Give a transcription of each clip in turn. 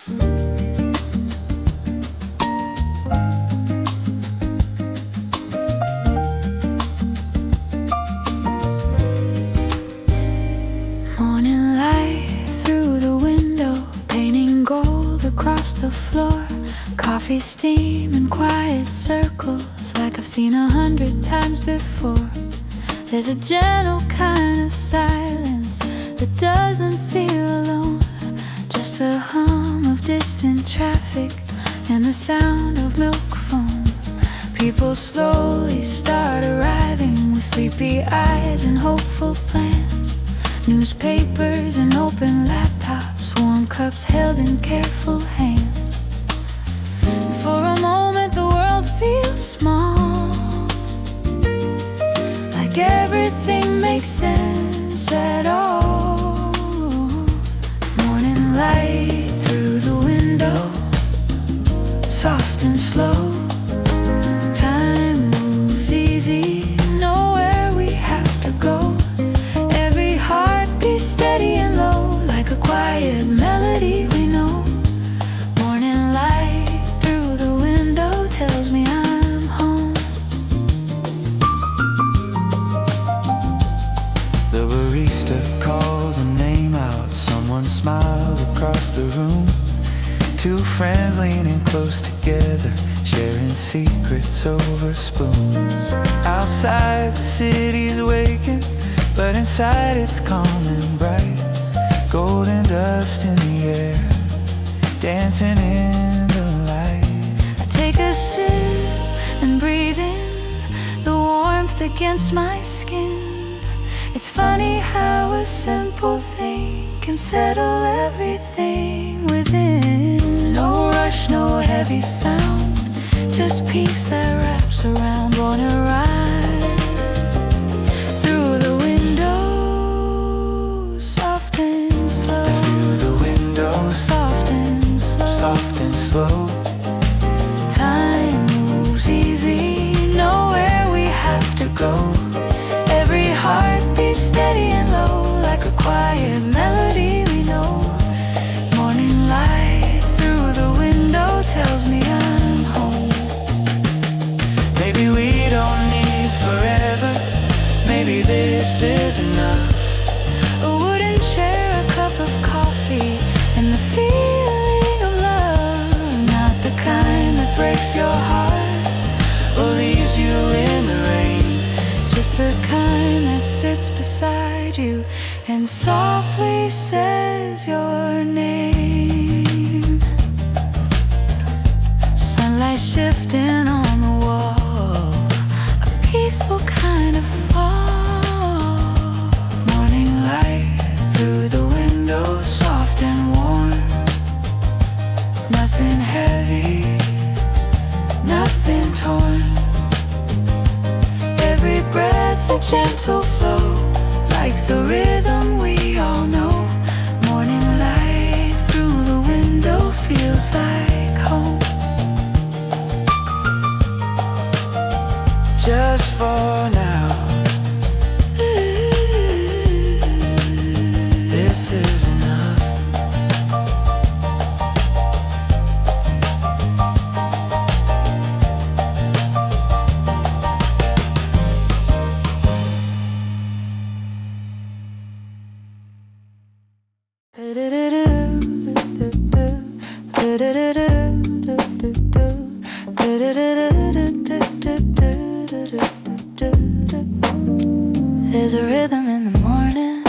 Morning light through the window, painting gold across the floor. Coffee steam in quiet circles like I've seen 100 times before. There's a gentle kind of silence that doesn't feel alone. Just the hum of distant traffic and the sound of milk foam. People slowly start arriving with sleepy eyes and hopeful plans. Newspapers and open laptops, warm cups held in careful hands. And for a moment the world feels small, like everything makes sense at all. Morning light through the window, soft and slow. Time moves easy, nowhere we have to go. Every heartbeat steady and low, like a quiet melody we know. Morning light through the window tells me I'm home. The barista calls a name out, someone smiles across the room. Two friends leaning close together, sharing secrets over spoons. Outside the city's waking, but inside it's calm and bright. Golden dust in the air, dancing in the light. I take a sip and breathe in the warmth against my skin. It's funny how a simple thing can settle everything within. No rush, no heavy sound, just peace that wraps around. Born a ride through the window, soft and slow. Through the windows, Soft and slow. soft and slow. Time moves easy, nowhere we have to go. Every heartbeat steady and low, like a quiet melody we know. Morning light through the window tells me I'm home. Maybe we don't need forever, maybe this is enough. A wooden chair, a cup of coffee, and the feeling of love. Not the kind that breaks your heart Or leaves you in the rain. just the kind that sits beside you and softly says your name. Sunlight shifting on the wall, a peaceful kind of fall. Morning light through the window, soft and warm. Nothing heavy, nothing torn. Every breath a gentle flow, like the rhythm we all know. Morning light through the window feels like home. Just for now, this is enough. There's a rhythm in the morning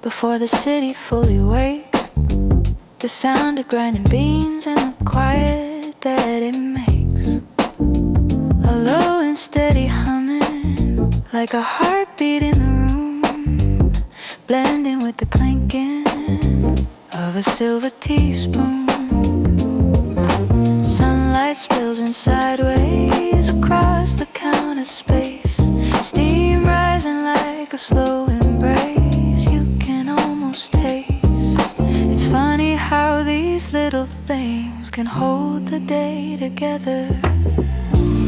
before the city fully wakes. The sound of grinding beans and the quiet that it makes. A low and steady humming, like a heartbeat in the room, blending with the clinking of a silver teaspoon. Sunlight spills in sideways across the counter space. Steam rising like a slow embrace you can almost taste. It's funny how these little things can hold the day together.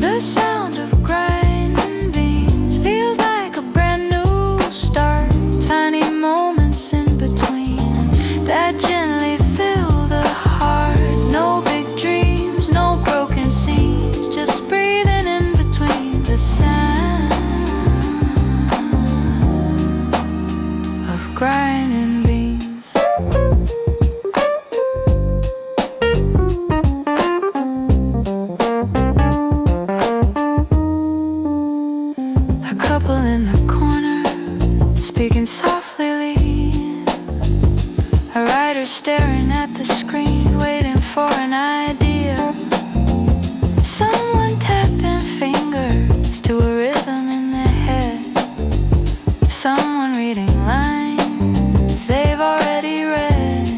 The sound of grinding beans feels like a brand new start. Tiny moments in between that gently fill the heart. staring at the screen, waiting for an idea. Someone tapping fingers to a rhythm in their head. Someone reading lines they've already read.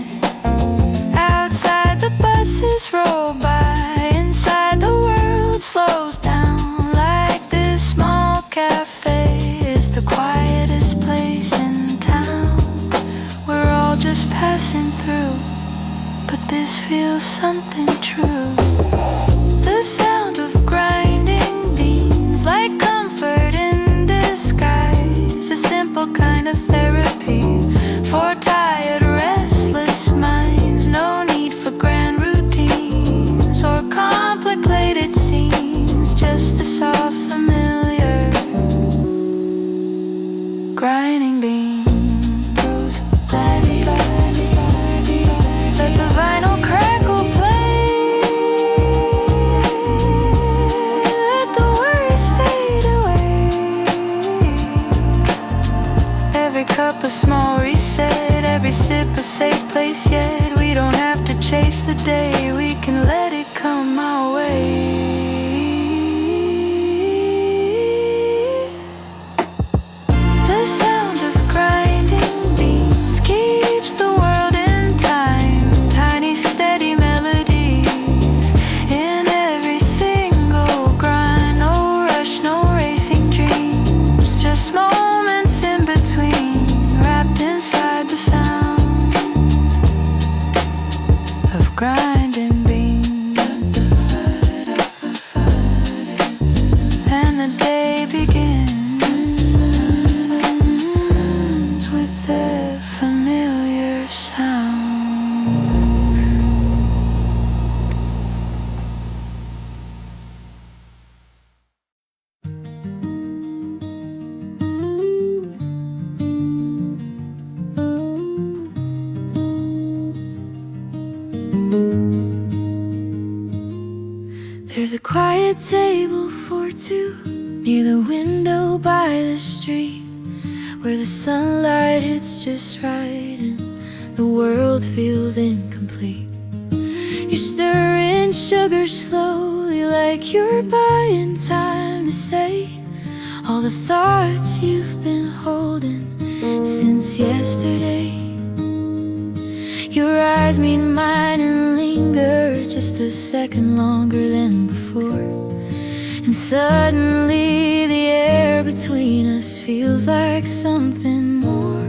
Outside the buses roll by, inside the world slows down. Like this small cafe is the quietest place in town. We're all just passing through, but this feels something true. The sound of grinding beans, like comfort in disguise. A simple kind of therapy for tired, restless minds. No need for grand routines or complicated scenes. Just the soft, familiar grinding beans. Let the vinyl crackle play. Let the worries fade away. Every cup a small reset, every sip a safe place. Yet we don't have to chase the day, we can let it come our way. The sound of grinding beans keeps the world in time. Tiny steady melodies in every single grind. No rush, no racing dreams, just moments in between, wrapped inside the sound of grinding beans. And the day begins with their familiar sound. There's a quiet table for two near the window by the street, where the sunlight hits just right and the world feels incomplete. You're stirring sugar slowly, like you're buying time to say all the thoughts you've been holding since yesterday. Your eyes meet mine and linger just a second longer than before. And suddenly the air between us feels like something more.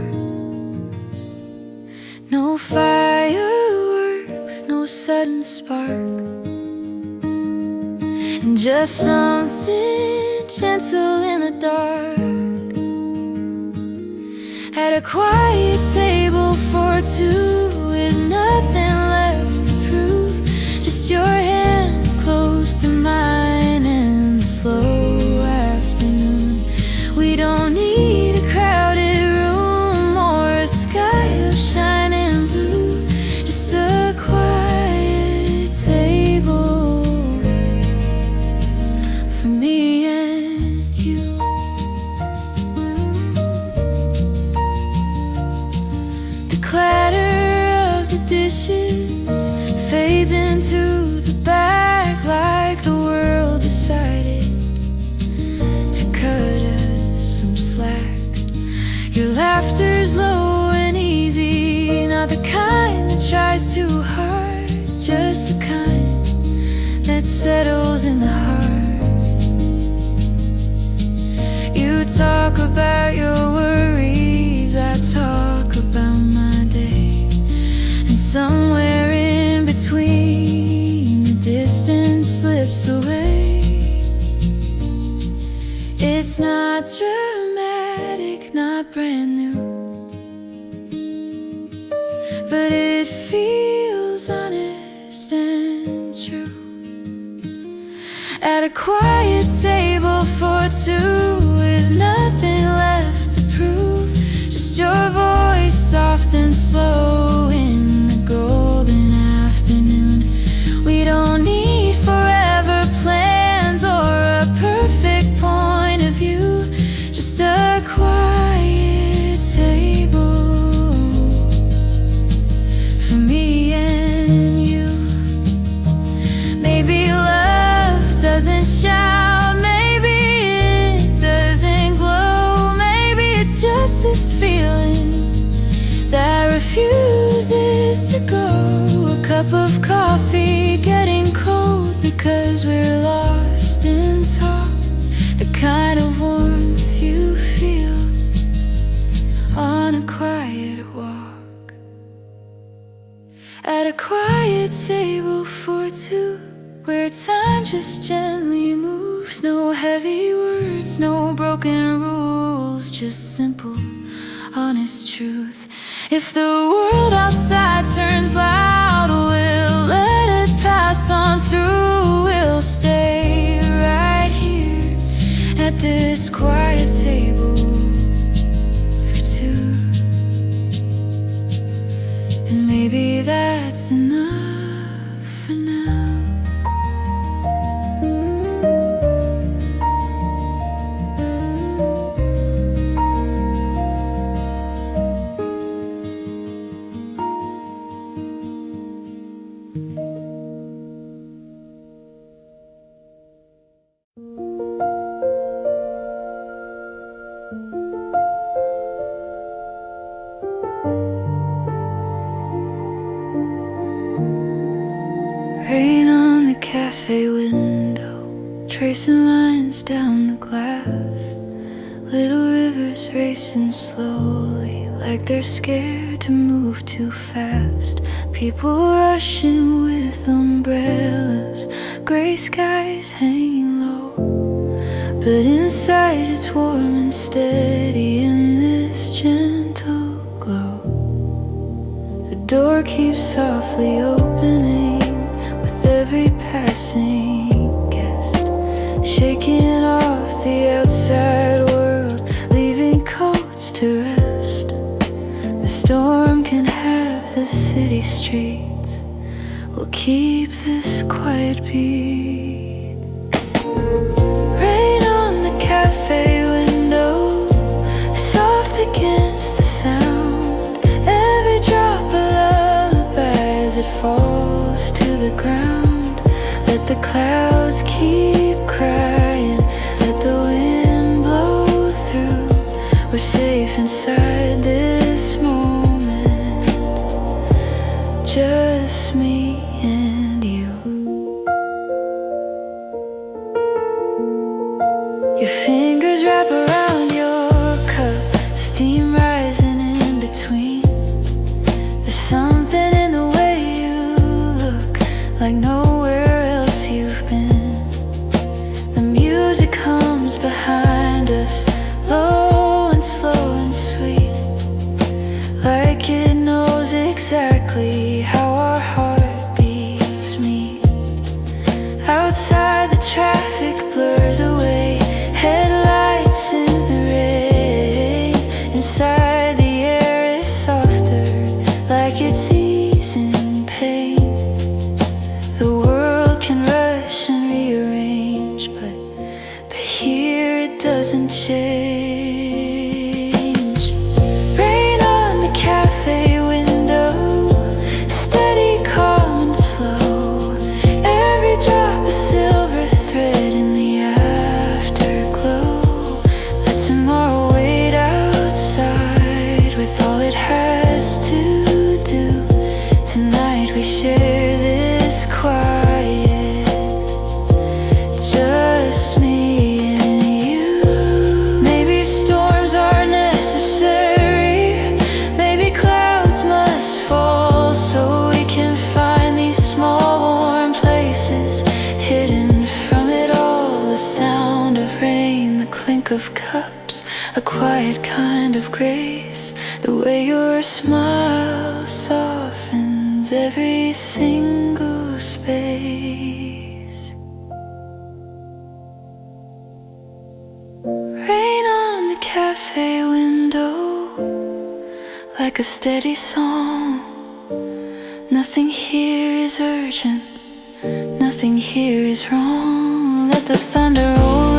No fireworks, no sudden spark, and just something gentle in the dark. At a quiet table for two, with nothing left to prove, just your hand close to mine in the slow afternoon. We don't need a crowded room or a sky of shining blue, just a quiet table for me and you. The clatter of the dishes fades into the back, like the world decided to cut us some slack. Your laughter's low and easy, not the kind that tries too hard, just the kind that settles in the heart. You talk about your worries, I talk about my day, and somewhere in between the distance slips away. It's not dramatic, not brand new, but it feels honest and true. At a quiet table for two, with nothing left to prove, just your voice soft and slow in the golden afternoon. We don't need forever plans or a perfect point of view, just a quiet table for me refuses to go. A cup of coffee getting cold because we're lost in talk. The kind of warmth you feel on a quiet walk. At a quiet table for two, where time just gently moves. No heavy words, no broken rules, just simple, honest truth. If the world outside turns loud, we'll let it pass on through. We'll stay right here at this quiet table for two. And maybe that's enough for now. Rain on the cafe window, tracing lines down the glass. Little rivers racing slowly, like they're scared to move too fast. People rushing with umbrellas, gray skies hanging low. But inside it's warm and steady in this gentle glow. The door keeps softly opening every passing guest, shaking off the outside world, leaving coats to rest. The storm can have the city streets, we'll keep this quiet beat. Rain on the cafe window, soft against the sound. Every drop a lullaby as it falls to the ground. Let the clouds keep crying, let the wind blow through. We're safe inside this moment, just me and you. Your fingers wrap around your cup, steam rising in between. There's something in the way you look, like nowhere else you've been. The music comes behind us, low and slow and sweet, like it knows exactly how our heartbeats meet. Outside the traffic blurs away, headlights in the rain. Inside the air is softer, like it's easing pain. The world can rush and rearrange, but here it doesn't change. Rain on the cafe window, steady, calm and slow. Every drop a silver thread in the afterglow. Let tomorrow wait outside with all it has to do. Tonight we share this quiet, just me and you. Maybe storms are necessary, maybe clouds must fall, so we can find these small warm places hidden from it all. The sound of rain, the clink of cups, a quiet kind of grace. The way your smile softens every single space. Rain on the cafe window, like a steady song. Nothing here is urgent, nothing here is wrong. Let the thunder roll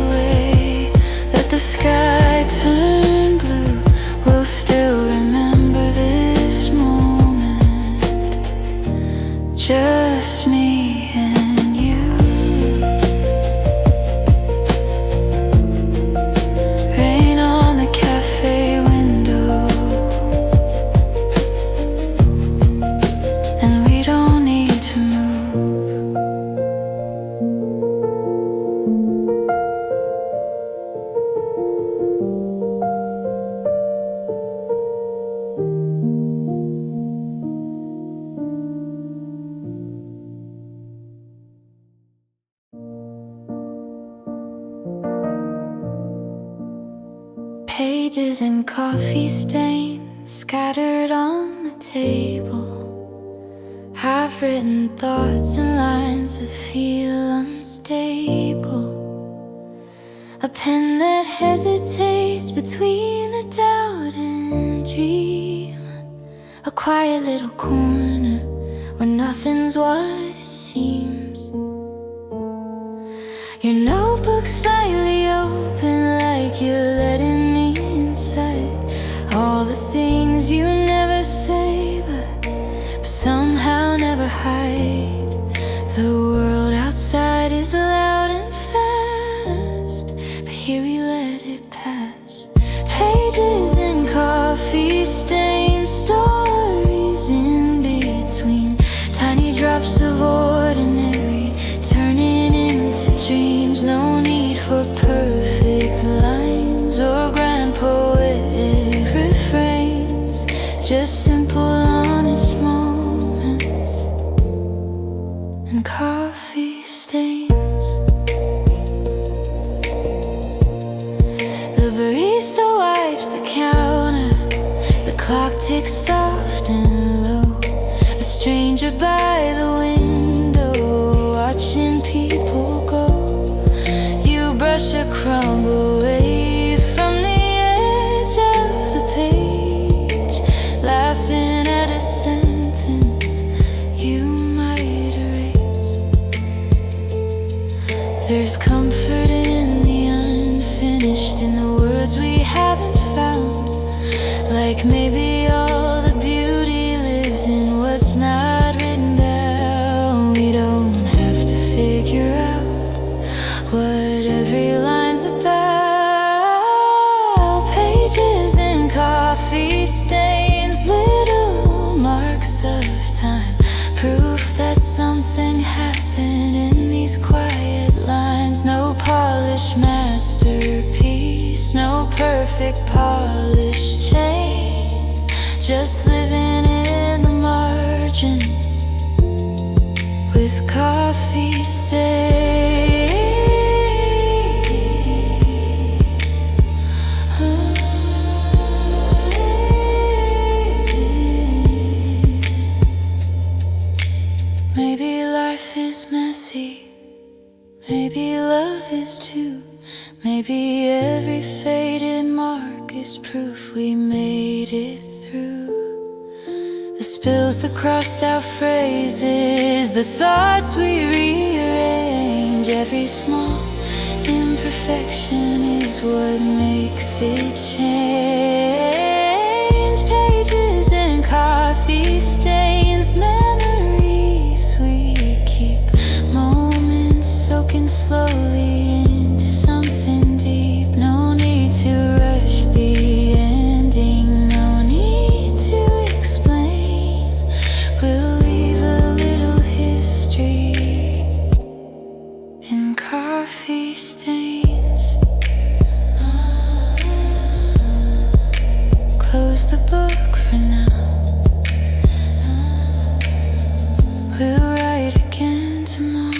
away, let the sky turn blue. We'll still remember this moment, just me and you. Rain on the cafe window, pages and coffee stains scattered on the table. I've written thoughts and lines that feel unstable. A pen that hesitates between the doubt and dream. A quiet little corner where nothing's what it seems. Your notebook slightly open like you're letting me inside. All the things you never say but somehow never hide. The world outside is loud and fast, but here we let it pass. Pages and coffee stains, stories in between. Tiny drops of ordinary turning into dreams. No need for perfect lines or grand poetic refrains. Just simple, honest moments and coffee stains. The barista wipes the counter. The clock ticks soft and low. A stranger by the window, watching people go. You brush a crumb away from the edge of the page, laughing at a sentence you might erase. There's comfort in the unfinished, in the words we haven't found. Like maybe all the beauty lives in what's not written down. We don't have to figure out what every line's about. Pages and coffee stains, little marks of time. Proof that something happened in these quiet lines. No polished masterpiece, no perfect polished chains. Just living in the margins with coffee stains. Maybe life is messy, maybe love is too. Maybe every faded mark is proof we made it through. The spills, the crossed out phrases, the thoughts we rearrange. Every small imperfection is what makes it change. Pages and coffee stains, memories we keep. Moments soaking slowly into something deep. No need to rush the ending, no need to explain. We'll leave a little history in coffee stains. Close the book for now. We'll write again tomorrow.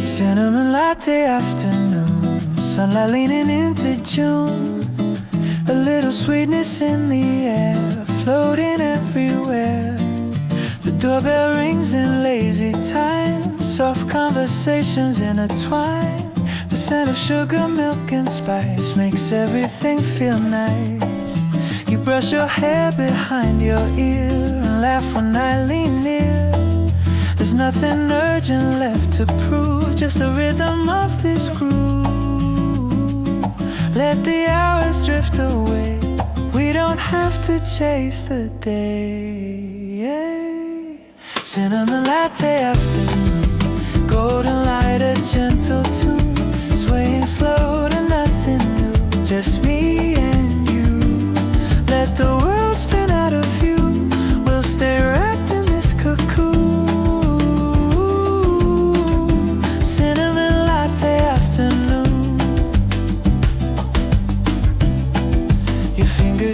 Cinnamon latte afternoon, sunlight leaning into June. A little sweetness in the air, floating everywhere. The doorbell rings in lazy time, soft conversations intertwine. The scent of sugar, milk and spice makes everything feel nice. You brush your hair behind your ear and laugh when I lean near. There's nothing urgent left to prove, just the rhythm of this groove. Let the hours drift away, we don't have to chase the day. Cinnamon latte afternoon, golden light, a gentle tune, swaying slow to nothing new, just me and you. Let the world spin out of view, we'll stay wrapped in this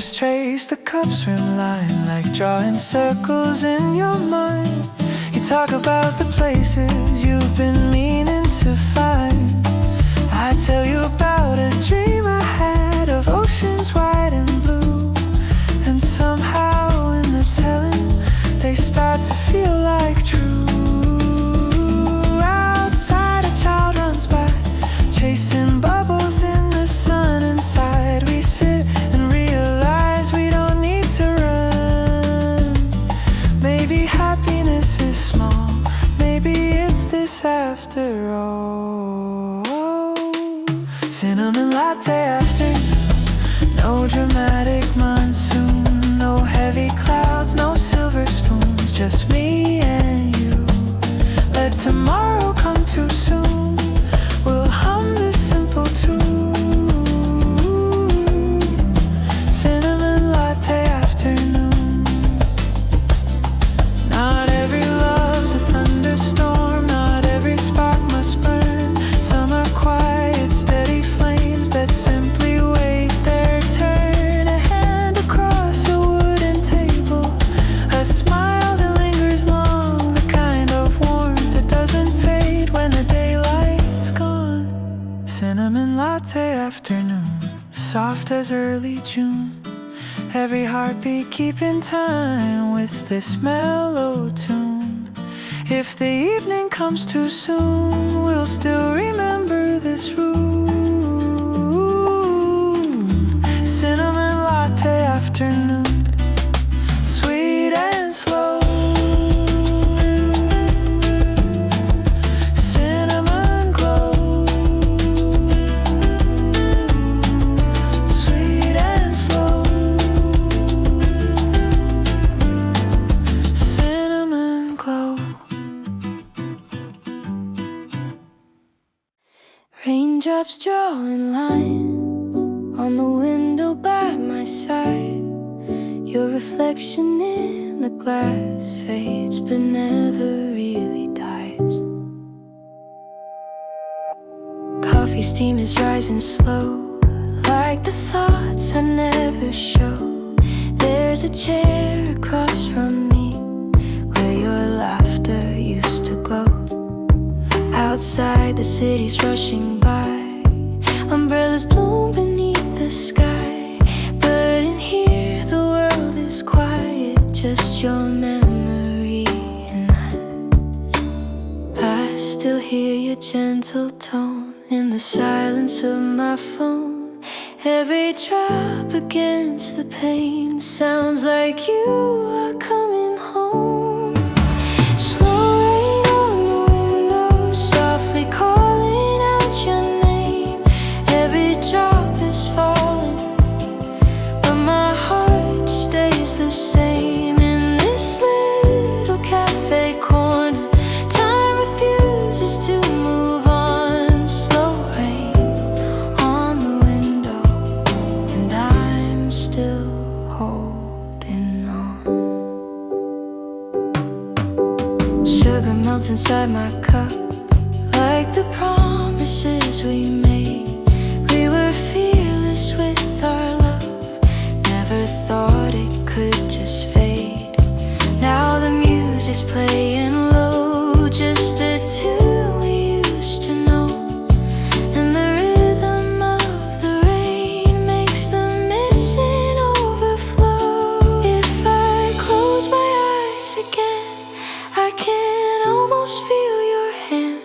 just trace the cup's rim line, like drawing circles in your mind. You talk about the places you've been meaning to find. I tell you about a dream I had of oceans wide and blue. And somehow in the telling, they start to feel like true. Outside a child runs by, chasing bubbles in the sun. Inside we sit and realize we don't need to run. Maybe happiness is small, maybe it's this after all. Cinnamon latte afternoon, no dramatic monsoon, no heavy clouds, no silver spoons, just me and you. Let tomorrow come too soon, we'll hum this simple tune. Cinnamon latte afternoon. Not every love's a thunderstorm, not every spark must burn. Some are quiet, steady flames that simply wait their turn. A hand across a wooden table, a smile that lingers long, the kind of warmth that doesn't fade when the daylight's gone. Cinnamon latte afternoon, soft as early June. Every heartbeat keeping time with this mellow tune. If the evening comes too soon, we'll still remember this room. Cinnamon latte afternoon, sweet and slow. Cinnamon glow, sweet and slow. Cinnamon glow. Raindrops drawing lines on the window by my side. Your reflection in the glass fades but never really dies. Coffee steam is rising slow, like the thoughts I never show. There's a chair across from me where your laughter used to glow. Outside the city's rushing by, umbrellas bloom beneath the sky. But in here the world is quiet, just your memory and I still hear your gentle tone in the silence of my phone. Every drop against the pane sounds like you are coming home. Slow rain on the window, softly calling out your name. Every drop is falling, but my heart stays the same. In this little cafe corner, time refuses to move on. Slow rain on the window, and I'm still holding on. Sugar melts inside my cup, like the promises we made. We were fearless with our love, never thought it could just fade. Now the music's playing low, just a tune we used to know. And the rhythm of the rain makes the missing overflow. If I close my eyes again, I can almost feel your hand,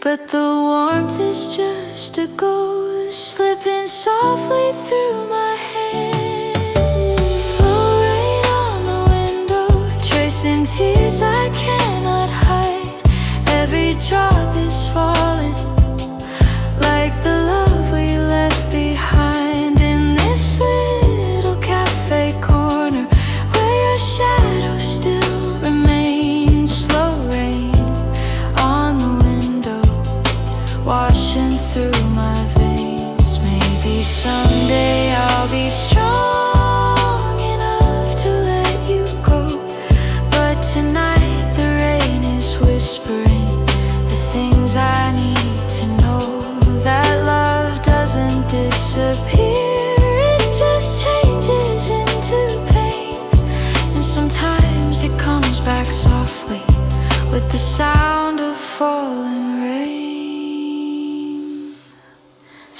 but the warmth is just a ghost slipping softly through my hand. Slow rain on the window, tracing tears I cannot hide. Every drop is falling, like the love we left behind. In this little cafe corner, where your shadow still remains. Slow rain on the window, washing through my veins. Maybe someday I'll be strong enough to let you go, but tonight the rain is whispering the things I need to know. That love doesn't disappear, it just changes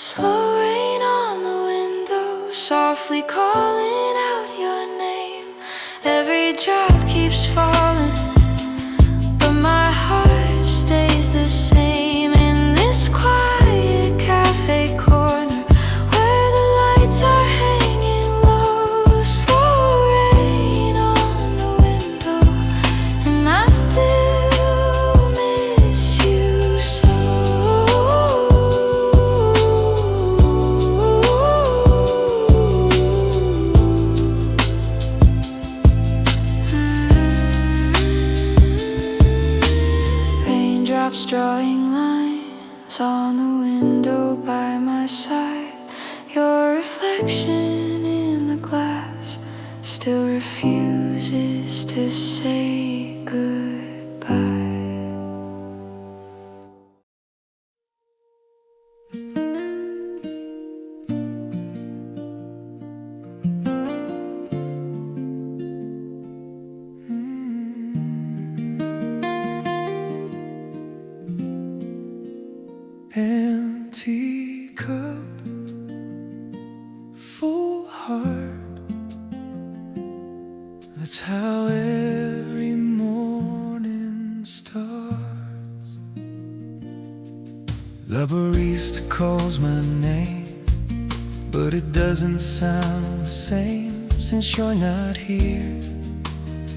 Slow rain on the window, softly calling out your name. Every drop keeps falling, but my heart stays the same. In this quiet cafe corner where the lights are hanging low, slow rain on the window, and I still miss you so. Raindrops drawing lines on the window by my side. Your reflection in the glass still refuses to say goodbye. Empty cup, full heart. That's how every morning starts. The barista calls my name, but it doesn't sound the same since you're not here,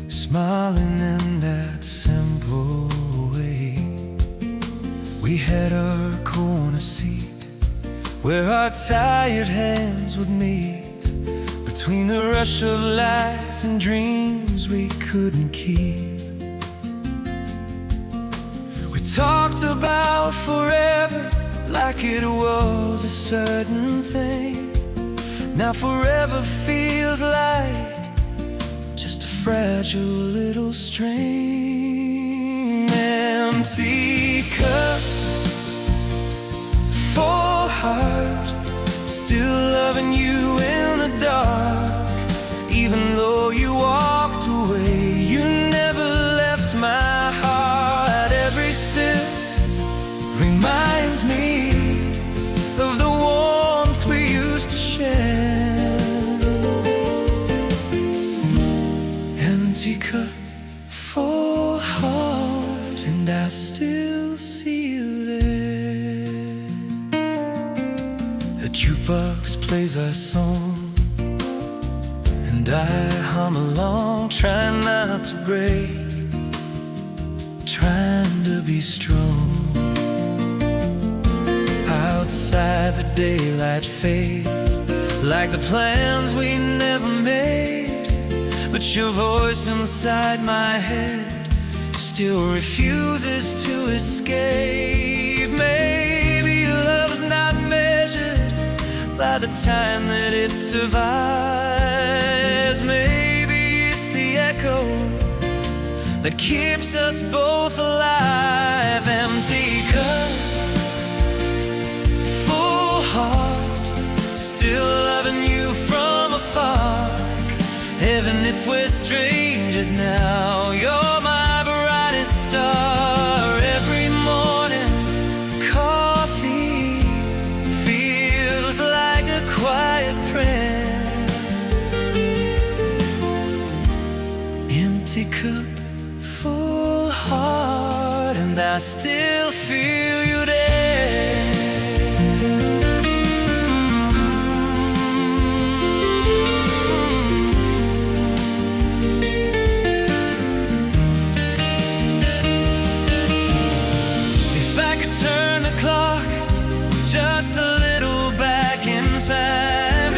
smiling in that simple way. We had our corner seat where our tired hands would meet, between the rush of life and dreams we couldn't keep. We talked about forever like it was a certain thing. Now forever feels like just a fragile little string. Empty cup, full heart, still loving you in the dark. Even though you walked away, you never left my heart. Every sip reminds me of the warmth we used to share. Empty cup, full heart, and I still see you there. The jukebox plays our song, and I hum along, trying not to break, trying to be strong. Outside the daylight fades like the plans we never made, but your voice inside my head still refuses to escape. Maybe love's not measured by the time that it survives. Maybe it's the echo that keeps us both alive. Empty cup, full heart, still loving you from afar. Even if we're strangers now, you're my brightest star. Every morning, coffee feels like a quiet prayer. Empty cup, full heart, and I still feel you there. If I could turn the clock just a little back in time,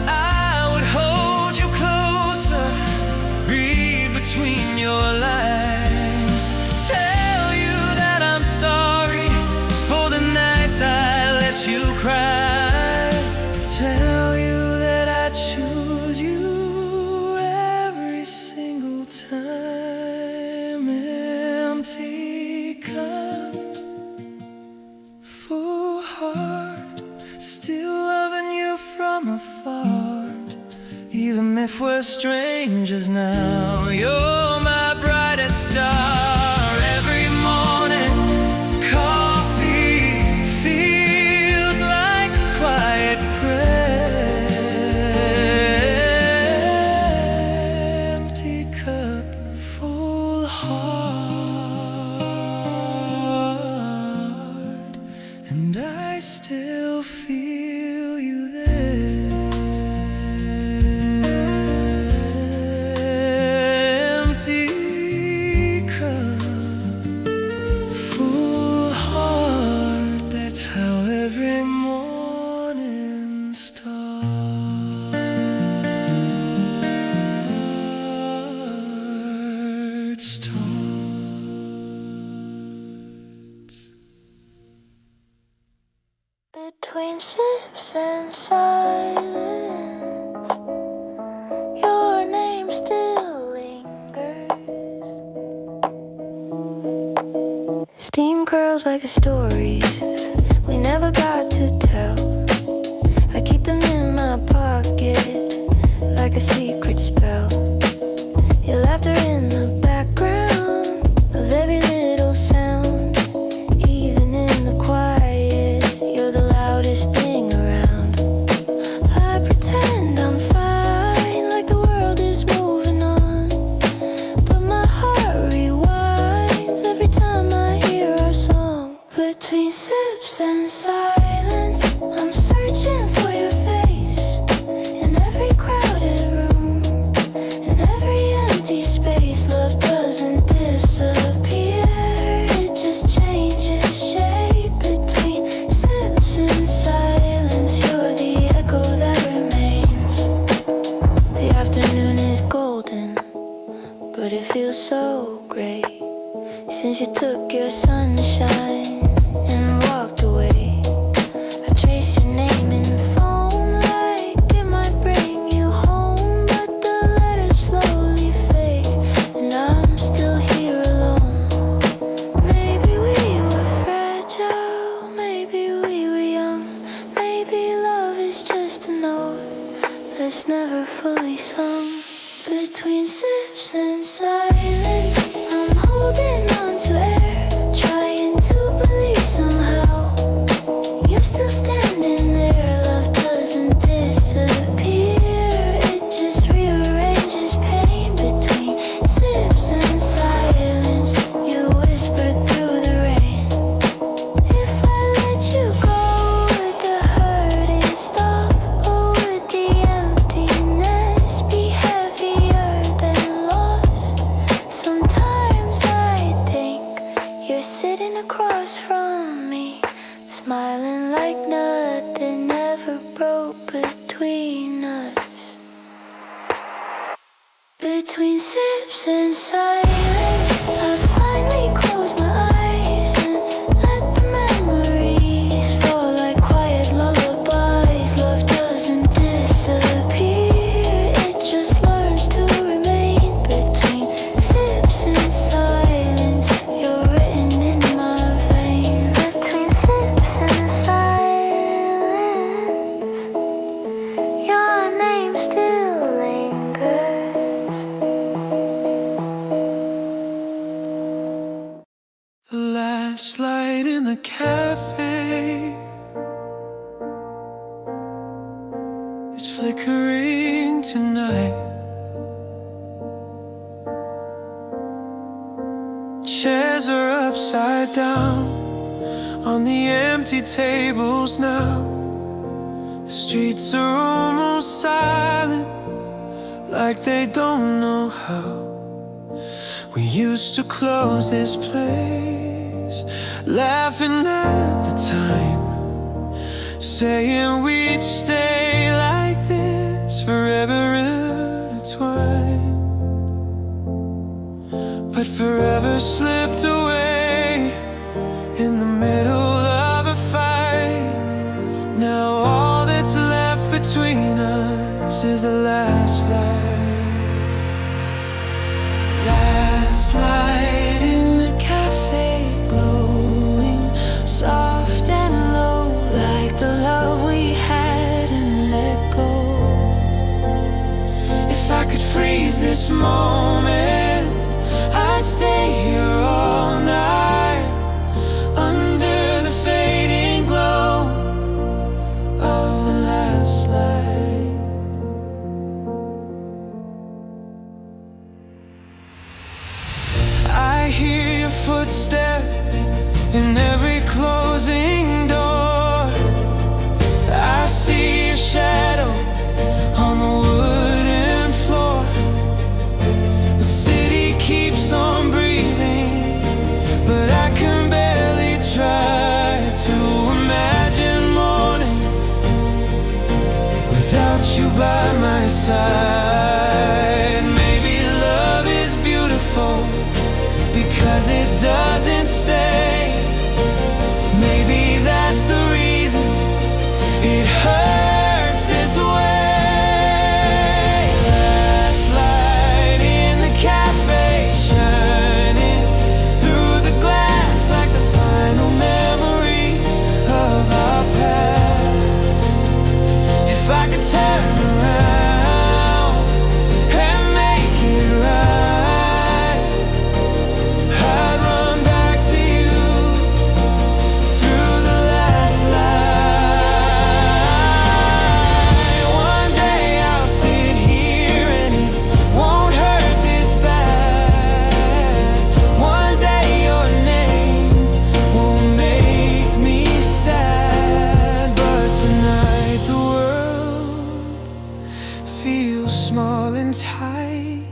I would hold you closer, read between your lines, tell you that I'm sorry for the nights I let you cry, tell you that I choose you every single time. Empty cup, full heart, still loving you from afar. Even if we're strangers now, you're my brightest star. Every morning, coffee feels like still feel you there. Empty cup, full heart, that's how every morning starts. Between sips and silence, your name still lingers. Steam curls like the stories we never got to tell. I keep them in my pocket like a secret spell. Your laughter in the background of every little sound. Even in the quiet, you're the loudest thing around. I pretend I'm fine, like the world is moving on, but my heart rewinds every time I hear our song. Between sips and silence, I'm searching for your face in every crowded room, in every empty space. Love doesn't disappear, it just changes shape. Between sips and silence, you're the echo that remains. The afternoon is golden, but it feels so gray since you took your sunshine and walked away. I trace your name in foam like it might bring you home, but the letters slowly fade and I'm still here alone. Maybe we were fragile, maybe we were young, maybe love is just a note that's never fully sung. Between sips and silence, I'm holding on to air, trying to believe somehow you're still standing there. Love doesn't disappear, it just rearranges pain. Between sips and silence, you whisper through the rain. If I let you go, would the hurting stop? Or would the emptiness be heavier than loss? Sometimes I think you're sitting across from me, smiling like nothing ever broke between us. Between sips and silence, I finally close my eyes and let the memories fall like quiet lullabies. Love doesn't disappear, it just learns to remain. Between sips and silence, you're written in my veins. Between sips and silence, your name still lingers. The last light in the cafe is flickering tonight. Chairs are upside down on the empty tables now. The streets are almost silent, like they don't know how. We used to close this place, laughing at the time, saying we'd stay like this forever intertwined. But forever slipped away in the middle of a fight. Now all that's left between us is the last light. Last light in the cafe, glowing soft and low, like the love we had and let go. If I could freeze this moment, I'd stay here all night, under the fading glow of the last light. I hear your footsteps in every closing door. by my side. Maybe love is beautiful because it doesn't stay. Maybe that's the reason it hurts this way. Last light in the cafe, shining through the glass like the final memory of our past. If I could turn around and make it right, I'd run back to you through the last light. One day I'll sit here and it won't hurt this bad. One day your name won't make me sad. But tonight the world feels small and tight,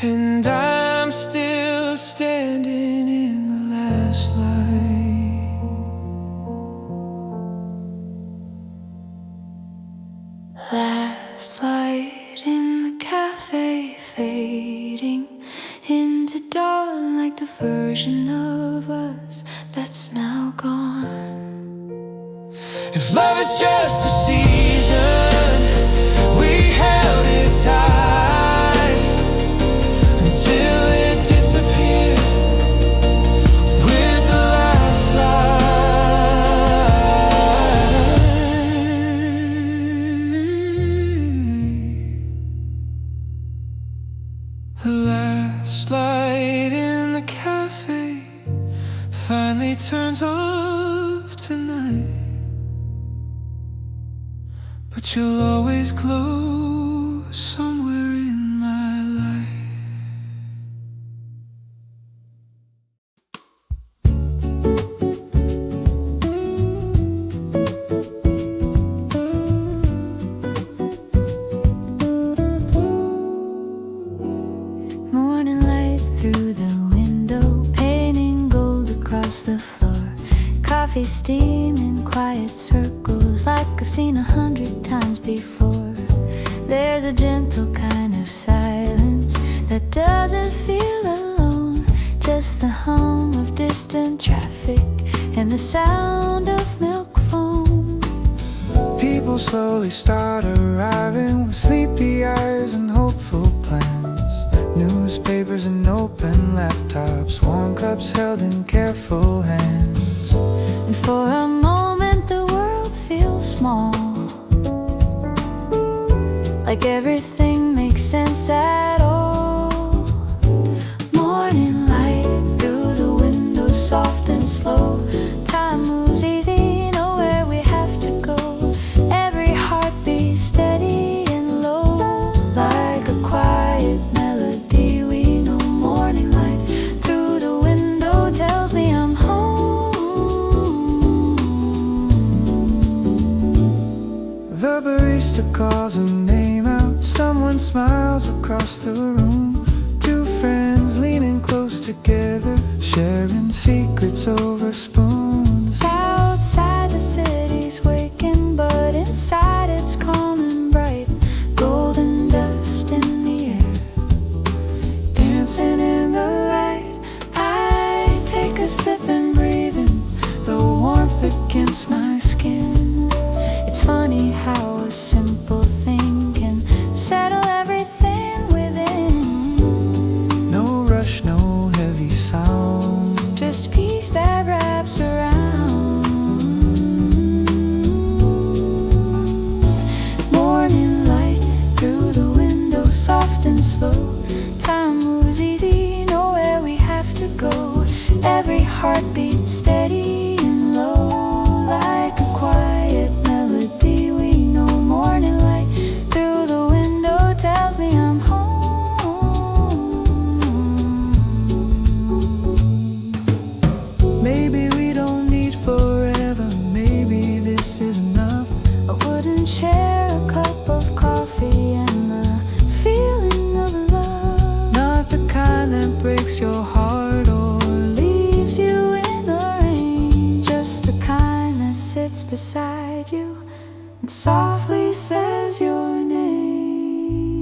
and I'm still standing in the last light. Last light in the cafe, fading into dawn like the version of us that's now gone. If love is just a season, we held it tight until it disappeared with the last light. The last light in the cafe finally turns off tonight, but you'll always glow somewhere in my life. Morning light through the window, painting gold across the floor. Coffee steam in quiet circles like I've seen 100 times before. There's a gentle kind of silence that doesn't feel alone. Just the hum of distant traffic and the sound of milk foam. People slowly start arriving with sleepy eyes and hopeful plans. Newspapers and open laptops, warm cups held in careful hands. And for a moment the world feels small, like everything makes sense at all. Morning light through the window, soft and slow. Time moves easy, know where we have to go. Every heartbeat steady and low, like a quiet melody we know. Morning light through the window tells me I'm home. The barista calls a name out, someone smiles across the room. Two friends leaning close together, sharing secrets over spoons. Outside the city's waking, but inside it's calm and bright. Golden dust in the air, dancing in the light. I take a sip and breathe in the warmth against my skin. It's funny how a simple thing can settle everything within. No rush, no heavy sound, Just peace that wraps around. Morning light through the window, soft and slow. Time moves easy, know where we have to go. Every heartbeat steady and low, like a quiet melody we know. Morning light through the window tells me I'm home. maybe we don't need forever, maybe this is enough. I wouldn't share a cup of coffee and the feeling of love. Not the kind that breaks your heart or Leaves you in the rain, just the kind that sits beside you and softly says your name.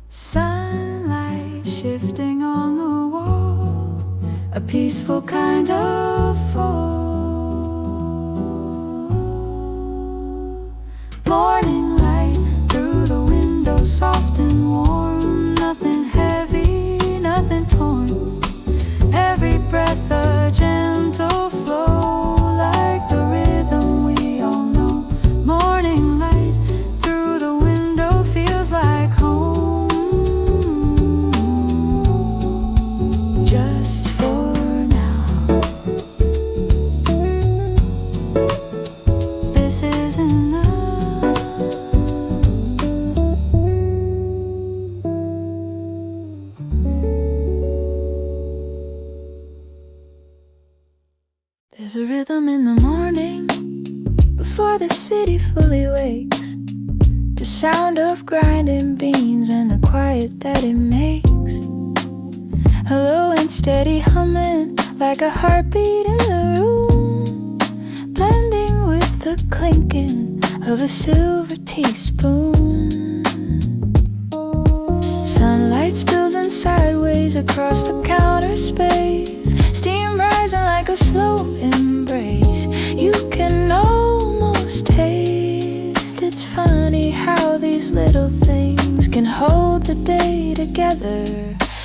Sunlight shifting on the wall, a peaceful kind of fall. Morning light through the window, soft and warm, nothing heavy, nothing torn. Every breath a gentle flow, like the rhythm we all know. Morning light through the window feels like home. Just for now, this is enough. There's a rhythm in the morning before the city fully wakes. The sound of grinding beans and the quiet that it makes. A low and steady humming like a heartbeat in the room, blending with the clinking of a silver teaspoon. Sunlight spills in sideways across the counter space, steam rising like a slow embrace. You can almost taste. It's funny how these little things can hold the day together.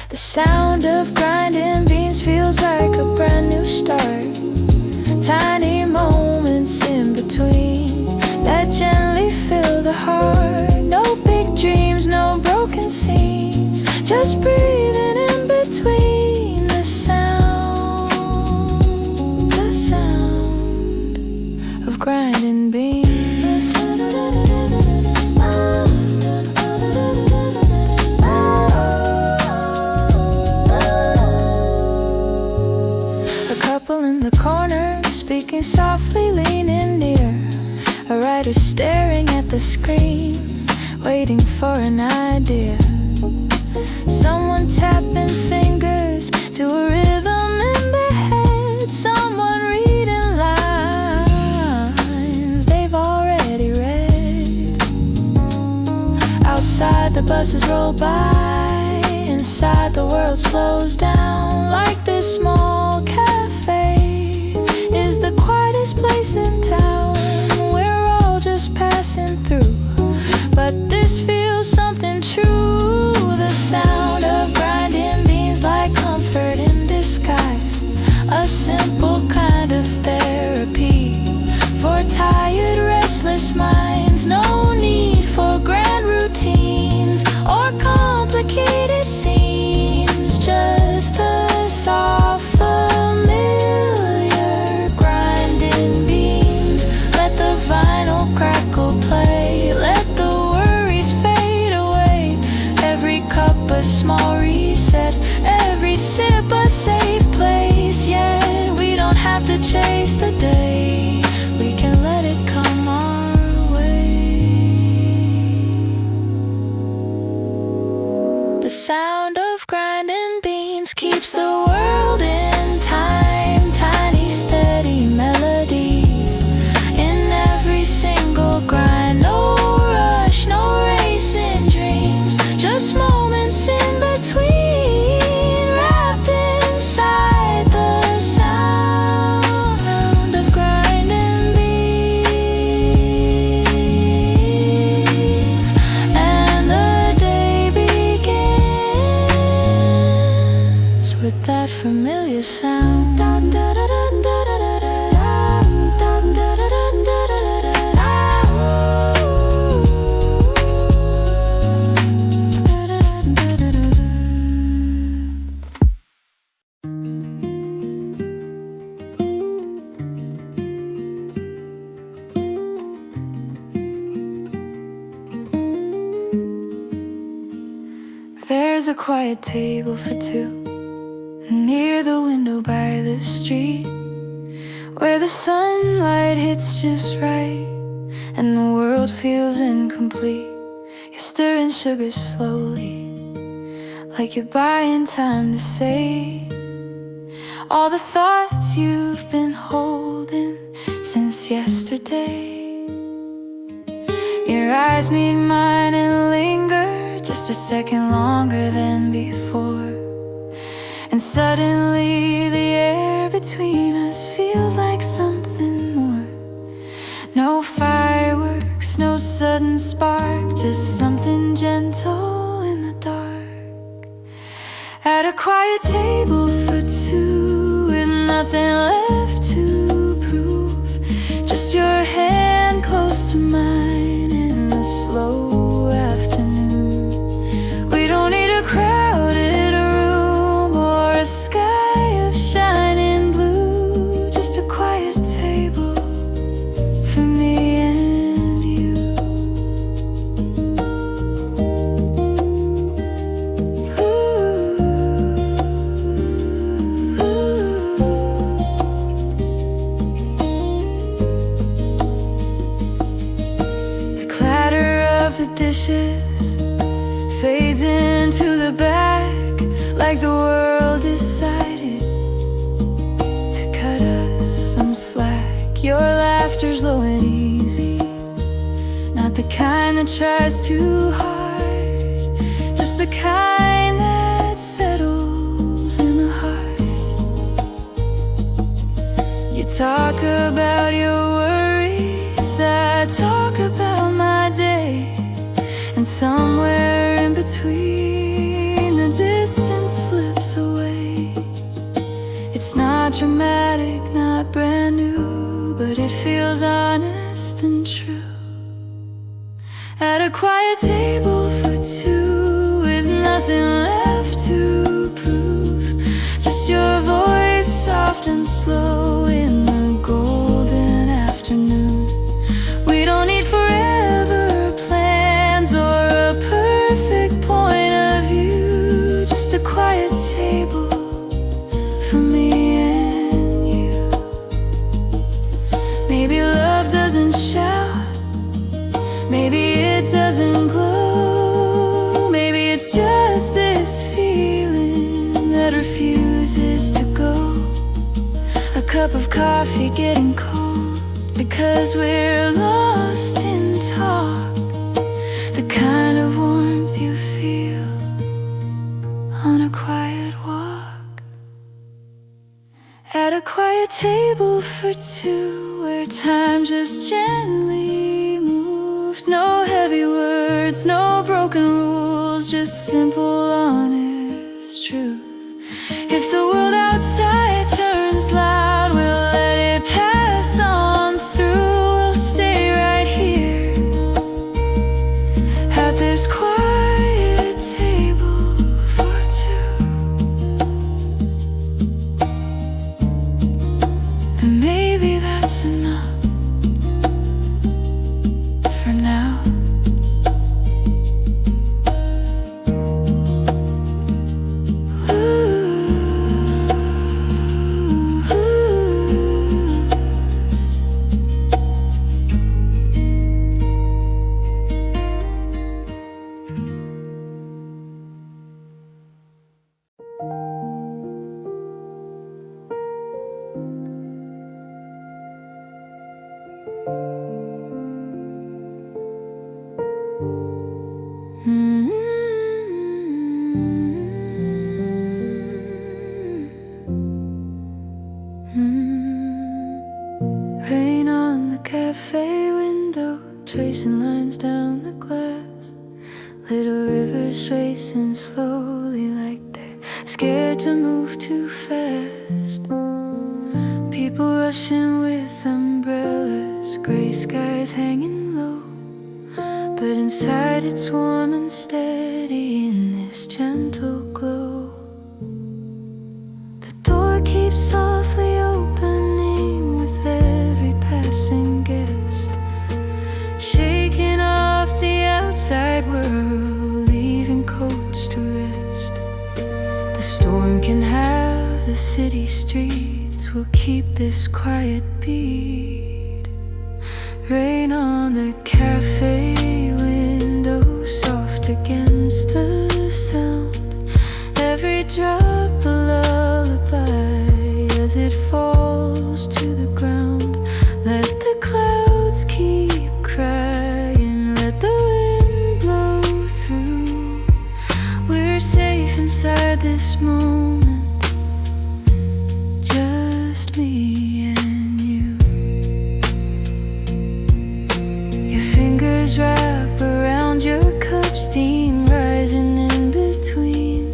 The sound of grinding beans feels like a brand new start. Tiny moments in between that gently fill the heart. No big dreams, no broken scenes, just breathing in between. The sound of grinding beans. A couple in the corner, speaking softly, leaning near. A writer staring at the screen, waiting for an idea. Someone tapping fingers to a rhythm in their head. Someone reading lines they've already read. Outside the buses roll by, inside the world slows down. Like this small cafe is the quietest place in town. We're all just passing through, but this feels something true. The sound of grinding beans like comfort in disguise, a simple kind of therapy for tired, restless minds. No need for grand routines or complicated scenes, just the soft, familiar grinding beans. Let the vinyl crackle play, let the worries fade away. Every cup a small reset, every sip a safe place. Yet we don't have to chase the day, we can let it come our way. The sound of grinding beans keeps the world in time. Tiny steady melodies in every single grind. No rush, no racing dreams, just moments in between, wrapped inside the sound of grinding beans. And the day begins with that familiar sound. There's a quiet table for two near the window by the street, where the sunlight hits just right and the world feels incomplete. You're stirring sugar slowly, like you're buying time to say, all the thoughts you've been holding since yesterday. Your eyes meet mine and linger just a second longer than before. And suddenly the air between us feels like something more. No fireworks, no sudden spark, just something gentle in the dark. At a quiet table for two, with nothing left to prove, just your hand close to mine in the slow afternoon. We don't need a crowded room or a sky of shining blue, just a quiet table for me and you. The clatter of the dishes fades into the back, like the world decided to cut us some slack. Your laughter's low and easy, not the kind that tries too hard, just the kind that settles in the heart. You talk about your worries, I talk about my day, and somewhere in between the distance slips away. It's not dramatic, not brand new, but it feels honest and true. At a quiet table for two, with nothing left to prove, just your voice soft and slow in the golden afternoon. We don't need forever plans or a perfect point of view, just a quiet table for me and you. Maybe love doesn't shout, maybe it doesn't glow, maybe it's just this feeling that refuses to go. A cup of coffee getting cold because we're lost in talk, the kind of warmth you feel on a quiet walk. At a quiet table for two, where time just gently moves. No heavy words, no broken rules, just simple honest truth. If the world outside turns loud, we'll let it pass on through. We'll stay right here at this quiet table for two. And maybe that's enough for now. Rain on the cafe window, tracing lines down the glass. Little rivers racing slowly like they're scared to move too fast. People rushing with umbrellas, gray skies hanging low, but inside it's warm and steady in this gentle glow. The door keeps softly opening with every passing guest, shaking off the outside world, leaving coats to rest. The storm can have the city streets, we'll keep this quiet beat. Rain on the cafe window, soft against the sound. Every drop a lullaby steam rising in between.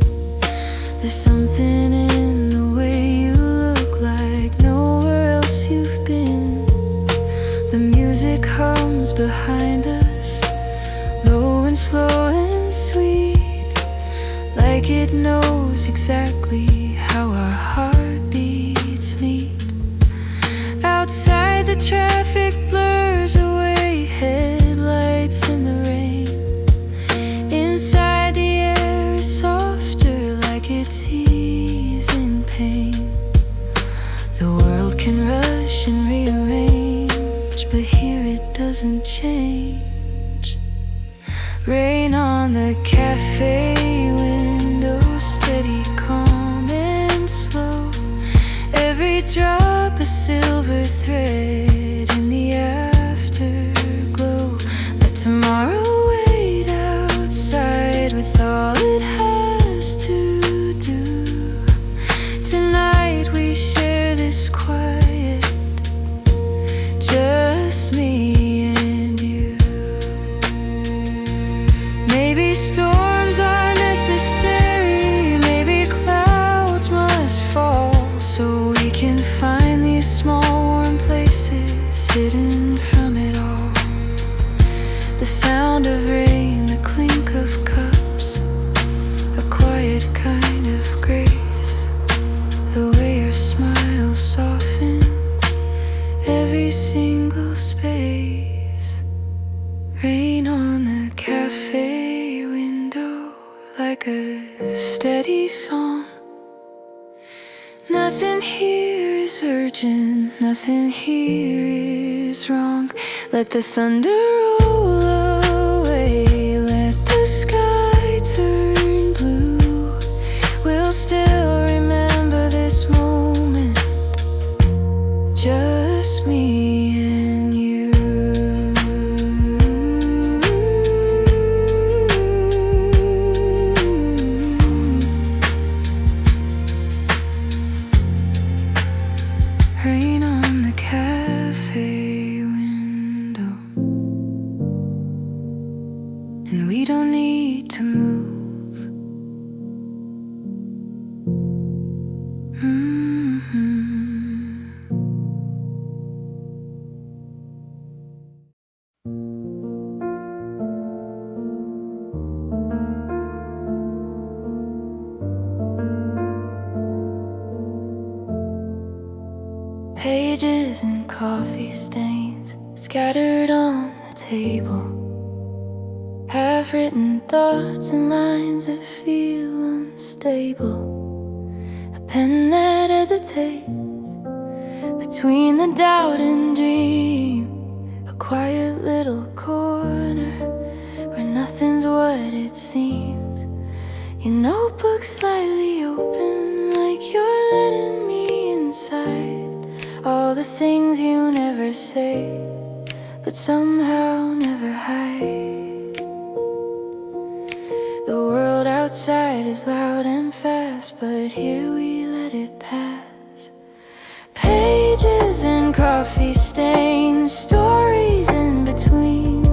There's something in the way you look like nowhere else you've been. The music hums behind us, low and slow and sweet, like it knows exactly how our heartbeats meet. Outside the traffic blurs away, headlights in the rain. Inside the air is softer, like it's easing pain. The world can rush and rearrange, but here it doesn't change. Rain on the cafe window, steady, calm and slow. Every drop a silver thread in the afterglow. Let tomorrow wait outside with all it has to do. Tonight we share this quiet, just me and you. Maybe storms are necessary, maybe clouds must fall, so we can find these small warm places hidden from it all. The sound of rain, the clink of cups, a quiet kind of grace. The way your smile softens every single space. Rain on the cafe window, like a steady song. Nothing here is urgent, nothing here is wrong. Let the thunder roll away, let the sky turn blue. We'll still remember this moment, just me and you. Rain on the cafe window, and we don't need to move. Pages and coffee stains scattered on the table, half-written thoughts and lines that feel unstable. A pen that hesitates between the doubt and dream. A quiet little corner where nothing's what it seems. Your notebook slightly open, like you're letting me inside. All the things you never say, but somehow never hide. The world outside is loud and fast, but here we let it pass. Pages and coffee stains, stories in between.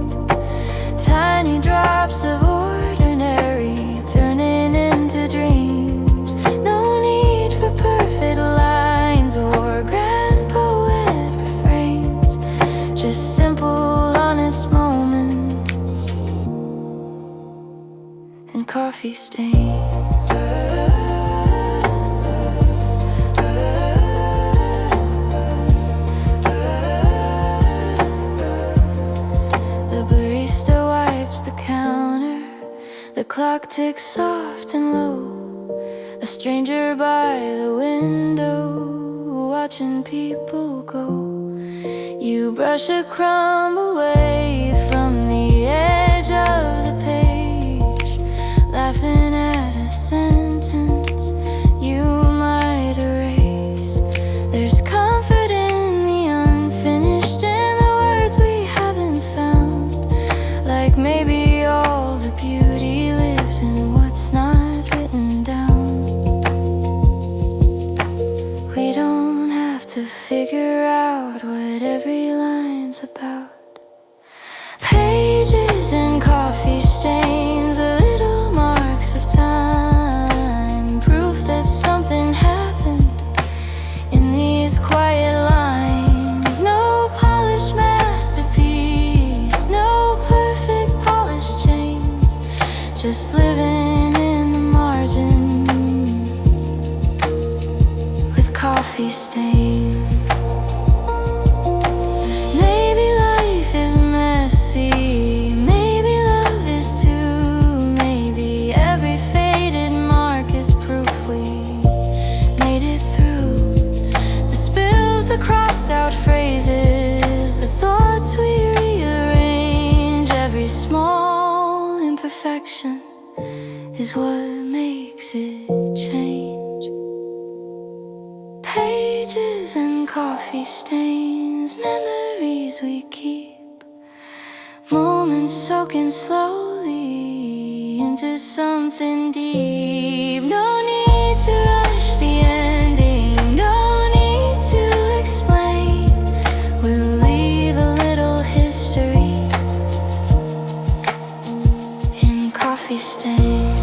Tiny drops of ordinary turning into dreams. No need for perfect lines or grand poet refrains, just simple, honest moments and coffee stains. The barista wipes the counter, the clock ticks soft and low. A stranger by the window, watching people go. You brush a crumb away from the edge of the page, laughing at a sentence you might erase. There's comfort in the unfinished, in the words we haven't found. Like maybe all the beauty lives in what's not written down. We don't have to figure out what every line's about. direction is what makes it change. Pages and coffee stains, memories we keep, moments soaking slowly into something deep. No need to rush the ending, no need to explain. We'll leave a little history in coffee stains.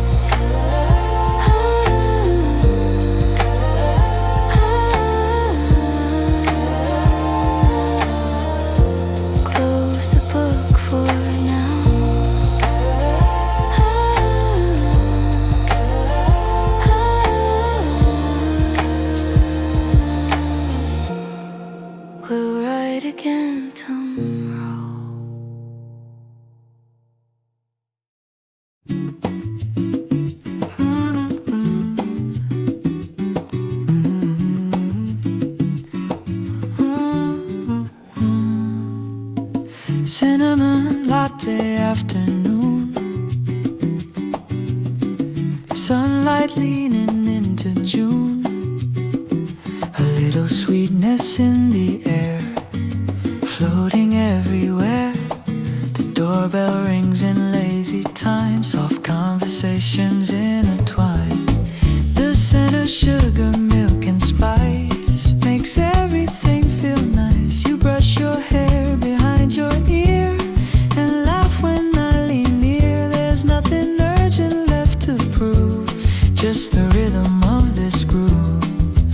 Close the book for now. We'll write again tomorrow. Cinnamon latte afternoon, sunlight leaning into June, a little sweetness in the air, floating everywhere. The doorbell rings in lazy time, soft conversations intertwine. The scent of sugar, milk and spice makes everything feel nice. You brush your hair behind your ear and laugh when I lean near. There's nothing urgent left to prove, just the rhythm of this groove.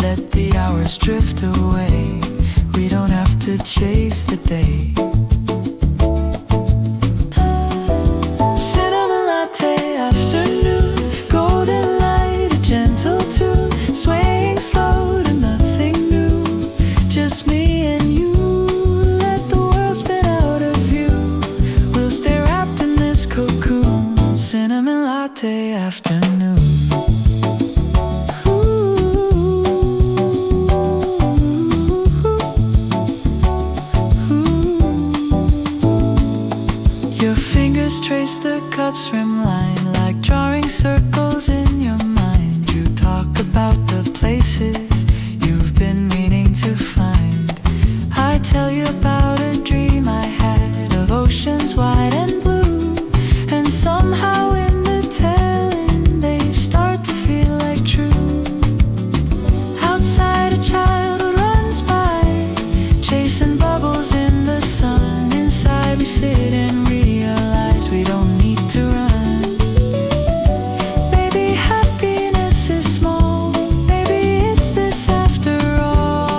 Let the hours drift away, we don't have to chase the day. Cinnamon latte afternoon, golden light, a gentle tune, swaying slow to nothing new, just me and you. Let the world spin out of view, we'll stay wrapped in this cocoon. Cinnamon latte afternoon. Your fingers trace the cup's rim line, like drawing circles in your mind. You talk about the places you've been meaning to find. I tell you about a dream I had of oceans wide and blue, and somehow in the telling they start to feel like true. Outside a childhood runs by, chasing bubbles in the sun. Inside we sit and realize we don't need to run. Maybe happiness is small, maybe it's this after all.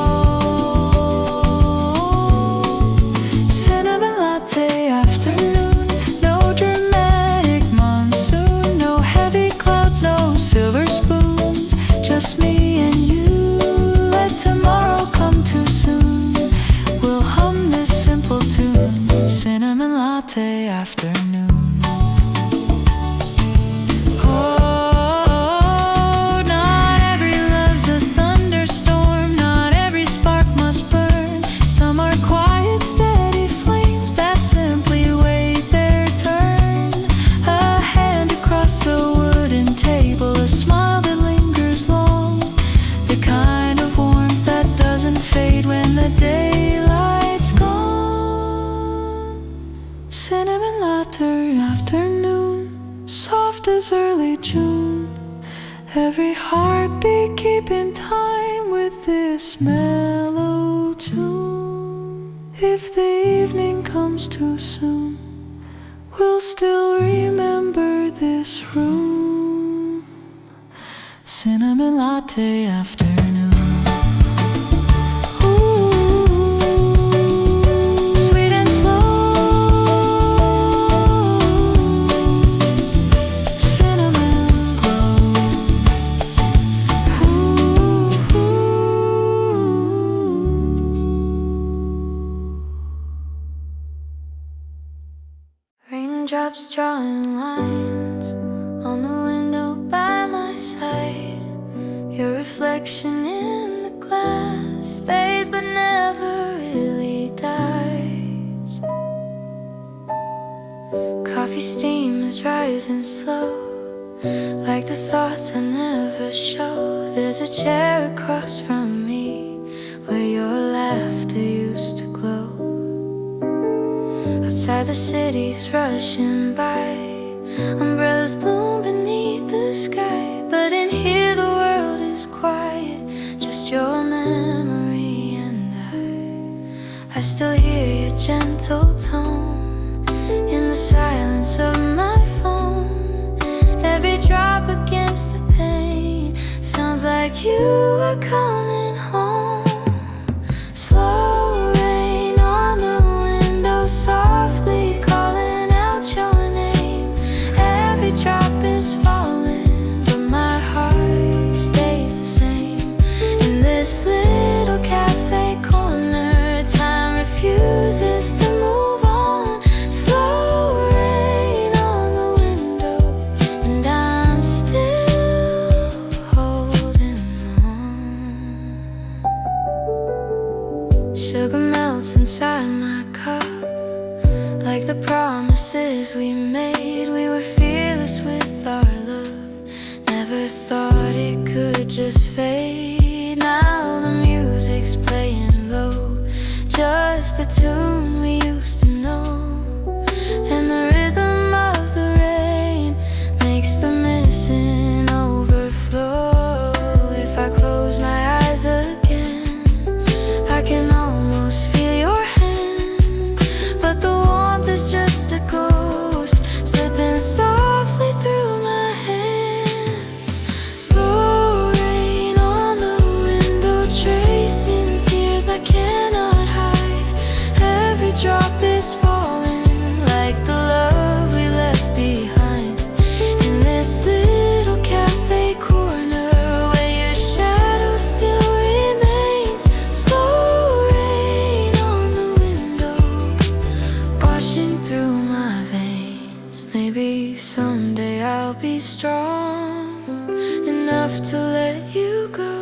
Cinnamon latte afternoon, no dramatic monsoon, no heavy clouds, no silver spoons, just me and you. Let tomorrow come too soon, we'll hum this simple tune. Cinnamon latte afternoon. Oh, not every love's a thunderstorm, not every spark must burn. Some are quiet, steady flames that simply wait their turn. A hand across a wooden table, a smile that lingers long, the kind of warmth that doesn't fade when the daylight's gone. Cinnamon latte afternoon, soft as early June, every heartbeat keeping time with this mellow tune. If the evening comes too soon, we'll still remember this room. Cinnamon latte afternoon. Ooh, sweet and slow, cinnamon glow. Ooh. Raindrops drawing lines on the window by my side. Your reflection in the glass fades but never really dies. Coffee steam is rising slow, like the thoughts I never show. There's a chair across from me where your laughter used to glow. Outside the city's rushing by, umbrellas bloom beneath the sky. But in here the world is quiet, just your memory and I still hear your gentle tone in the silence of my phone. Every drop against the pane sounds like you are coming home. Slow rain on the window, softly calling out your name. Every drop is falling, but my heart stays the same. In this little cafe corner, time refuses to move on. Slow rain on the window, and I'm still holding on. Sugar melts inside my cup, like the promises we made. We were fearless with our love, never thought it could just fade. Now the music's playing low, just a tune we used to know. And the rhythm of the rain makes the missing overflow. If I close my eyes again, I can almost feel your hand, but the warmth is just a ghost slipping softly through my hands. Slow rain on the window, tracing tears I cannot hide. Every drop is falling, like the love we left behind. In this little cafe corner, where your shadow still remains. Slow rain on the window, washing through my veins. Maybe someday I'll be strong enough to let you go,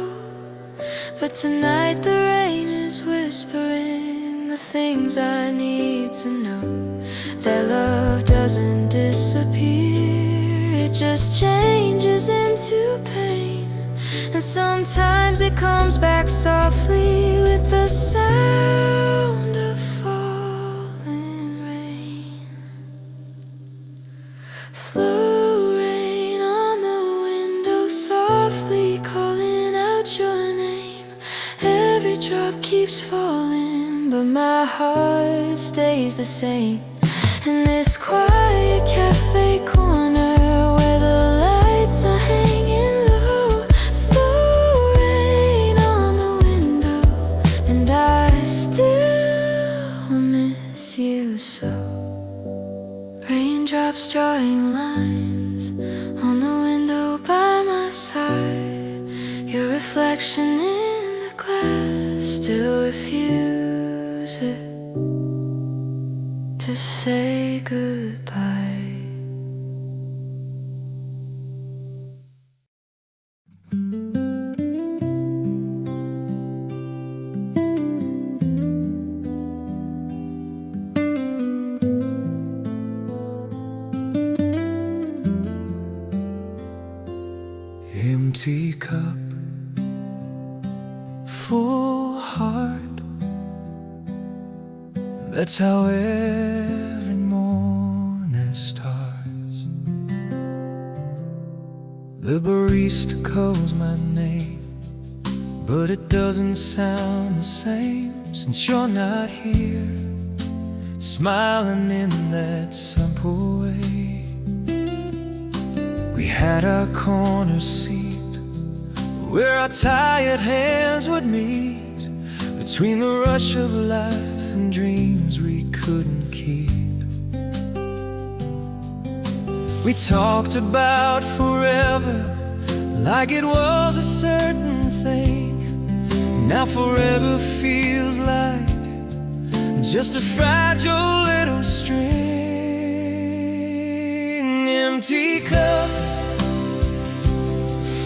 but tonight the rain is whispering the things I need to know. That love doesn't disappear, it just changes into pain. And sometimes it comes back softly with the sound of falling rain. Slow rain on the window, softly calling out your name. Every drop keeps falling, but my heart stays the same. In this quiet cafe corner, where the lights are hanging low. Slow rain on the window, and I still miss you so. Raindrops drawing lines on the window by my side. Your reflection in the glass still refuses to say goodbye. Empty cup, full heart. That's how every morning starts. The barista calls my name, but it doesn't sound the same since you're not here, smiling in that simple way. We had our corner seat where our tired hands would meet, between the rush of life and dreams we couldn't keep. We talked about forever like it was a certain thing. Now forever feels like just a fragile little string. Empty cup,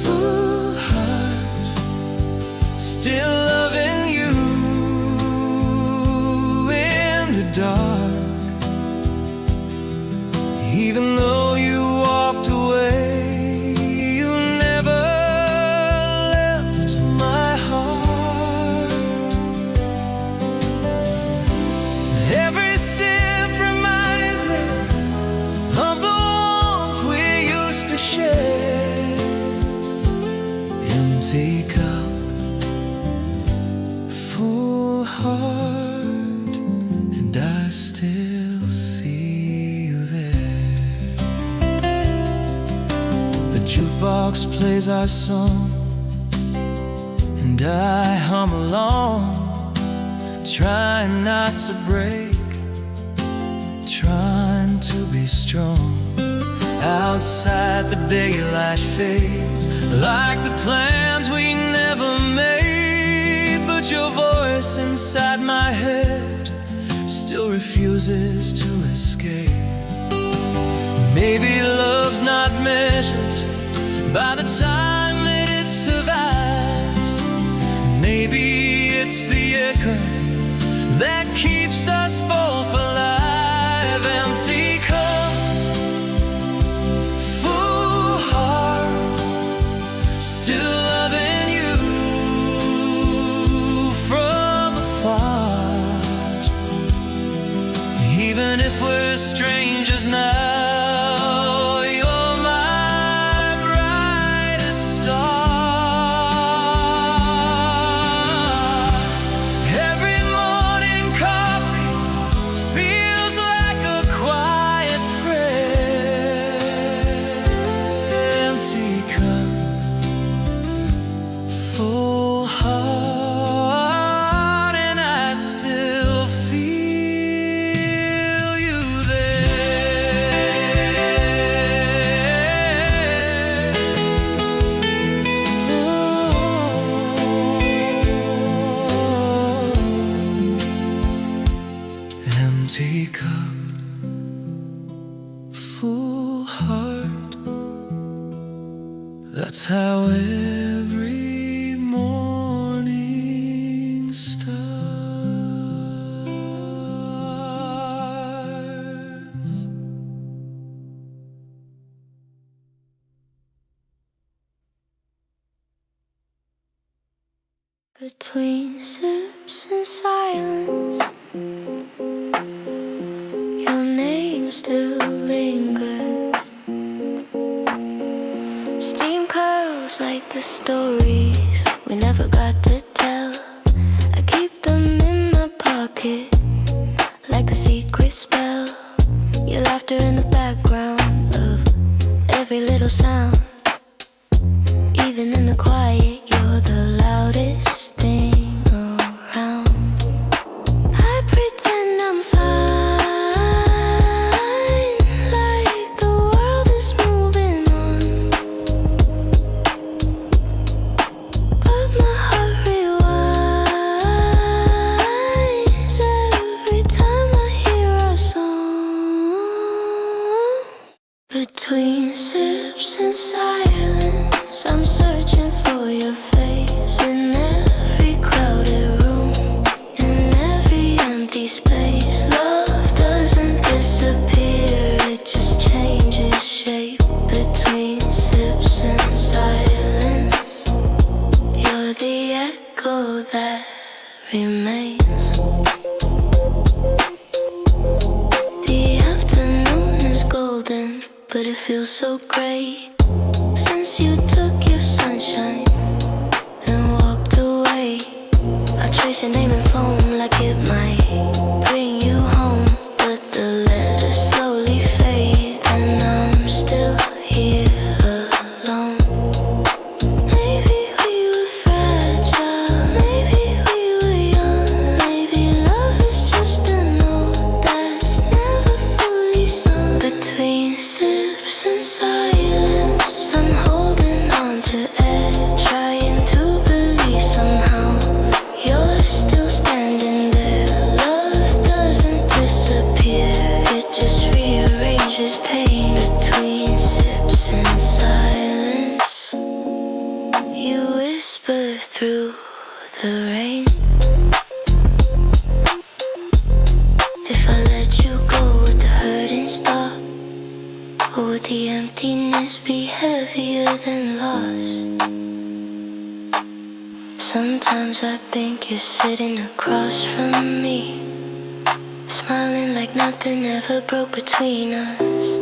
full heart, still loving you in the dark. Even though you walked away, you never left my heart. Every sip reminds me of the warmth we used to share. Empty cup, full heart, and I still see you there. The jukebox plays our song, and I hum along, trying not to break, trying to be strong. Outside the daylight fades like the plans we never made, but your voice inside my head still refuses to escape. Maybe love's not measured by the time that it survives. Maybe it's the echo that keeps us both alive. Empty cup, full heart, still loving you from afar. Even if we're strangers now, you're my brightest star. Every morning coffee feels like a quiet prayer. Empty cup, full heart, and I still feel you there. Empty cup, full heart. That's how every morning starts. Between sips and silence, your name still lingers. Steam curls like the stories we never got to tell. I keep them in my pocket like a secret spell. Your laughter in the background of every little sound. Even in the quiet, you're the loudest thing around. I pretend I'm fine, like the world is moving on, but my heart rewinds every time I hear our song. Between sips and silence, I'm searching for your face in every crowded room, in every empty space. Love doesn't disappear, it just changes shape. Between sips and silence, you're the echo that remains. The afternoon is golden, but it feels so great since you took your sunshine and walked away. I trace your name in foam like it might bring you home, but the letters slowly fade and I'm still here alone. Maybe we were fragile, maybe we were young, maybe love is just a note that's never fully sung. Between sips and silence, I'm holding on to air, trying to believe somehow you're still the emptiness be heavier than loss. Sometimes I think you're sitting across from me, smiling like nothing ever broke between us.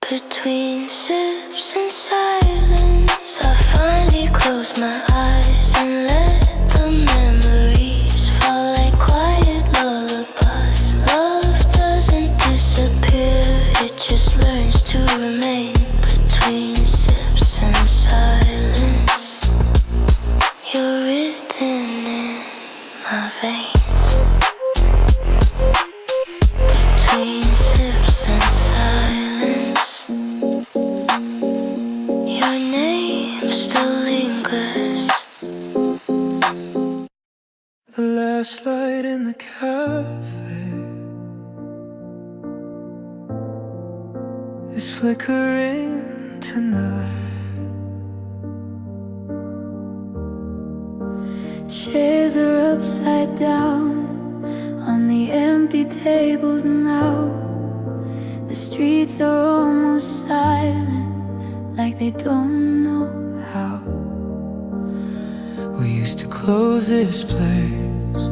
Between sips and silence, I finally close my eyes and let the memories fall like quiet lullabies. Love doesn't disappear, it just learns to remain. Between sips and silence, you're written in my veins. Between sips and silence, your name still lingers. The last light in the cafe is flickering tonight. Chairs are upside down on the empty tables now. The streets are almost silent, like they don't know how. We used to close this place,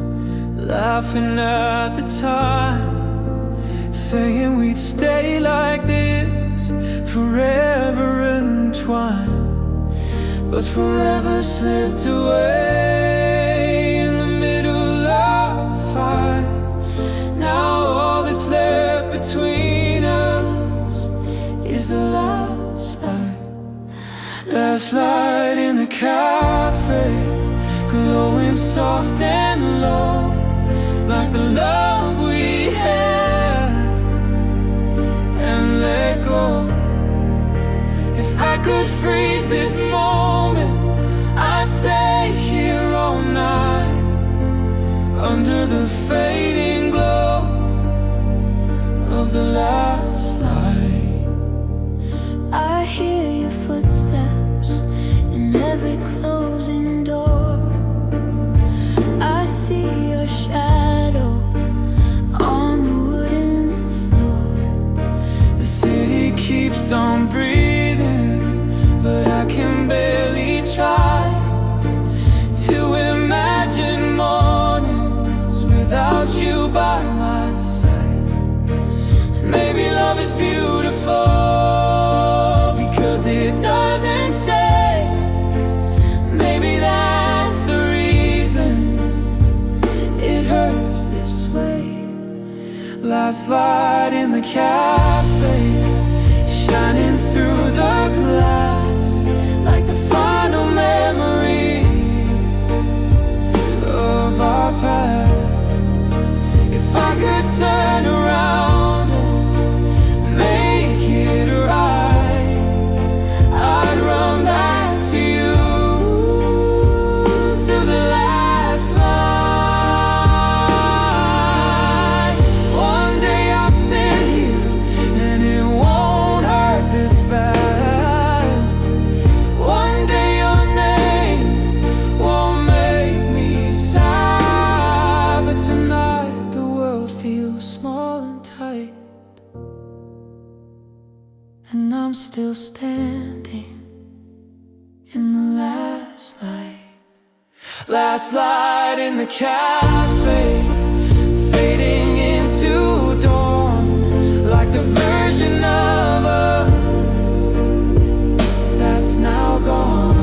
laughing at the time, saying we'd stay like this, forever entwined. But forever slipped away in the middle of fight. Now all that's left between us is the last light. Last light in the cafe, glowing soft and low, like the love we had and let go. If I could freeze this moment, I'd stay here all night, under the fading glow of the last light. I hear your footsteps in every closing door. I see your shadow on the wooden floor. The city keeps on breathing, but I can barely try to imagine mornings without you by my side. Maybe love is beautiful because it doesn't stay. Maybe that's the reason it hurts this way. Last light in the cafe, shining through the glass, like the final memory of our past. If I could turn around and make it right, I'd run back to you through the last light. One day I'll sit here and it won't hurt this bad. One day your name won't make me sad, but tonight the world feels small and tight, and I'm still standing in the last light. Last light in the cafe, fading into dawn, like the version of us that's now gone.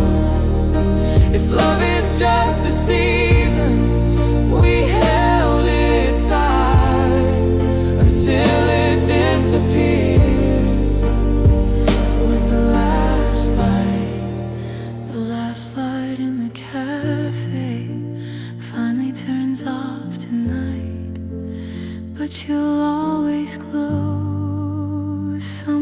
If love is just a season, we held it tight until it disappeared. With the last light in the cafe finally turns off tonight, but you'll always glow some